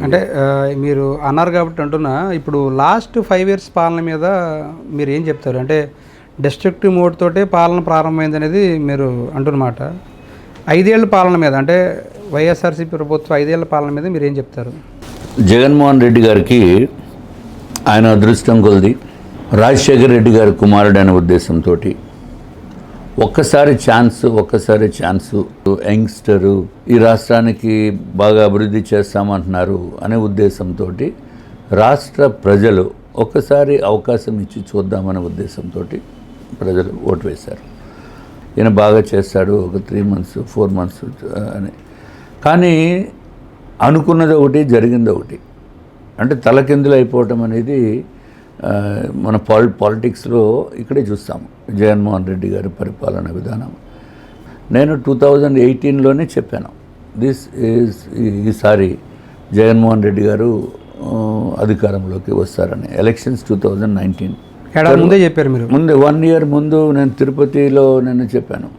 అంటే మీరు అన్నారు కాబట్టి అంటున్నా, ఇప్పుడు లాస్ట్ 5 ఇయర్స్ పాలన మీద మీరు ఏం చెప్తారు? అంటే డెస్ట్రక్టివ్ మోడ్ తోటే పాలన ప్రారంభమైంది అనేది మీరు అంటున్నమాట. 5 ఏళ్ల పాలన మీద, అంటే వైఎస్ఆర్సీపీ ప్రభుత్వం 5 ఏళ్ల పాలన మీద మీరు ఏం చెప్తారు? జగన్మోహన్ రెడ్డి గారికి ఆయన అదృష్టం కొలది రాజశేఖర రెడ్డి గారి కుమారుడు అనే ఉద్దేశంతో ఒక్కసారి ఛాన్సు యంగ్స్టరు ఈ రాష్ట్రానికి బాగా అభివృద్ధి చేస్తామంటున్నారు అనే ఉద్దేశంతో రాష్ట్ర ప్రజలు ఒక్కసారి అవకాశం ఇచ్చి చూద్దామనే ఉద్దేశంతో ప్రజలు ఓటు వేశారు. ఈయన బాగా చేస్తాడు, ఒక 3 months 4 months అని. కానీ అనుకున్నది ఒకటి, జరిగింది ఒకటి. అంటే తలకిందులు అయిపోవటం అనేది మన పాలిటిక్స్లో ఇక్కడే చూస్తాము. జగన్మోహన్ రెడ్డి గారి పరిపాలన విధానం నేను 2018లోనే చెప్పాను, ఈసారి జగన్మోహన్ రెడ్డి గారు అధికారంలోకి వస్తారని. ఎలక్షన్స్ 2019 ముందే చెప్పారు మీరు. ముందే 1 year ముందు నేను తిరుపతిలో చెప్పాను.